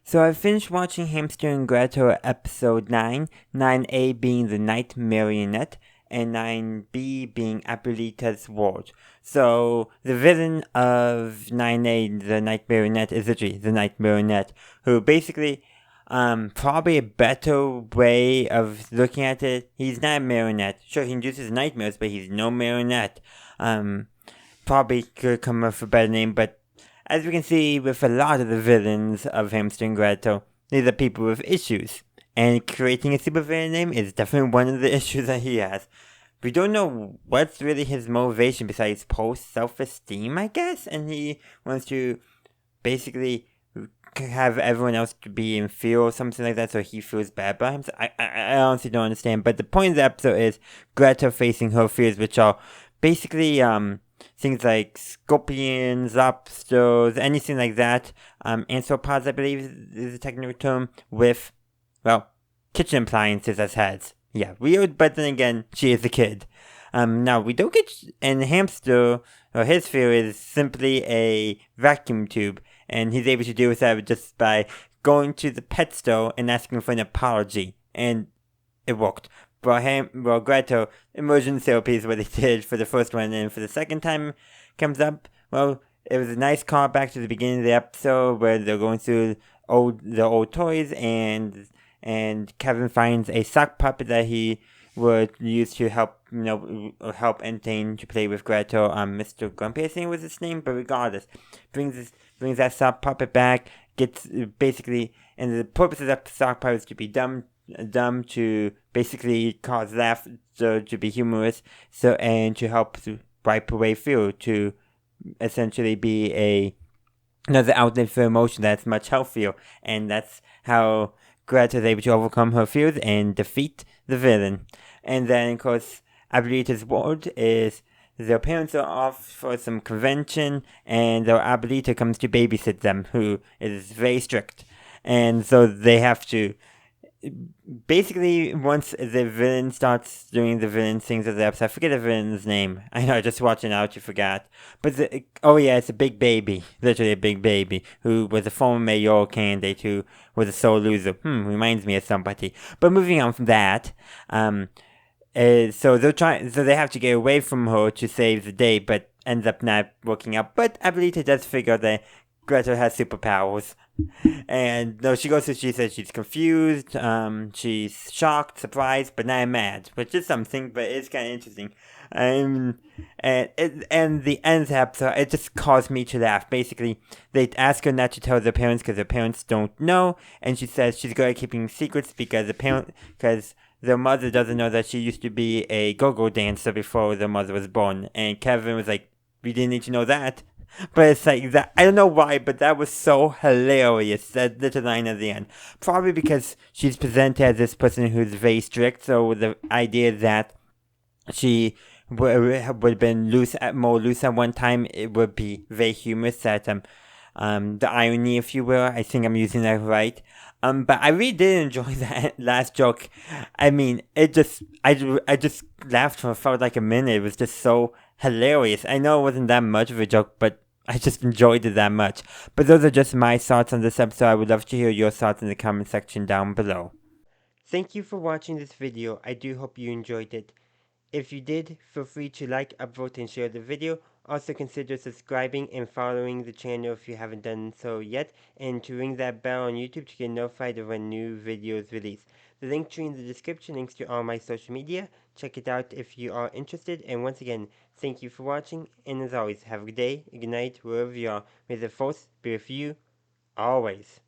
So I finished watching Hamster and Gretel episode 9, 9A being the Nightmarionette, and 9B being Abuelita's World. So the villain of 9A, the Nightmarionette, is literally the Nightmarionette, who basically, probably a better way of looking at it, he's not a marionette. Sure, he induces nightmares, but he's no marionette. Probably could come up with a better name, but as we can see with a lot of the villains of Hamster and Gretel, these are people with issues. And creating a supervillain name is definitely one of the issues that he has. We don't know what's really his motivation besides self-esteem, I guess? And he wants to basically have everyone else to be in fear or something like that, so he feels bad about himself. I honestly don't understand. But the point of the episode is Gretel facing her fears, which are basically, things like scorpions, lobsters, anything like that. Anthropods, I believe, is the technical term, with, well, kitchen appliances as heads. Yeah, weird, but then again, she is a kid. Now, we don't get, and Hamster, or his fear is simply a vacuum tube, and he's able to deal with that just by going to the pet store and asking for an apology, and it worked. Well, Gretel, immersion therapy is what they did for the first one, and for the second time comes up, well, it was a nice callback to the beginning of the episode where they're going through the old toys, and Kevin finds a sock puppet that he would use to help entertain to play with Gretel. Mr. Grumpy, I think was his name, but regardless, brings that sock puppet back, gets basically, and the purpose of that sock puppet is to be dumb to basically cause laughter, to be humorous, and to help to wipe away fear, to essentially be another outlet for emotion that's much healthier, and that's how Gretel is able to overcome her fears and defeat the villain. And then, of course, Abuelita's world is their parents are off for some convention, and their Abuelita comes to babysit them, who is very strict, and so they have to. Basically, once the villain starts doing the villain things of the episode, I forget the villain's name. I know, just watching out, you forgot. But it's a big baby, literally a big baby, who was a former mayoral candidate who was a sole loser. Reminds me of somebody. But moving on from that, so they have to get away from her to save the day, but ends up not working out. But Abuelita does figure that Gretel has superpowers. And no, she says she's confused, she's shocked, surprised, but not mad, which is something, but it's kind of interesting. And the end of the episode, it just caused me to laugh. Basically, they ask her not to tell their parents because their parents don't know, and she says she's good at keeping secrets because their mother doesn't know that she used to be a go-go dancer before their mother was born. And Kevin was like, we didn't need to know that. But it's like that. I don't know why, but that was so hilarious. That little line at the end. Probably because she's presented as this person who's very strict. So the idea that she would have been more loose at one time, it would be very humorous. That the irony, if you will. I think I'm using that right. But I really did enjoy that last joke. I mean, I just laughed for felt like a minute. It was just so hilarious. I know it wasn't that much of a joke, but I just enjoyed it that much. But those are just my thoughts on this episode. I would love to hear your thoughts in the comment section down below. Thank you for watching this video. I do hope you enjoyed it. If you did, feel free to like, upvote, and share the video. Also consider subscribing and following the channel if you haven't done so yet, and to ring that bell on YouTube to get notified of when new videos release. The link tree in the description links to all my social media. Check it out if you are interested, and once again, thank you for watching, and as always, have a good day, a good night, wherever you are. May the force be with you, always.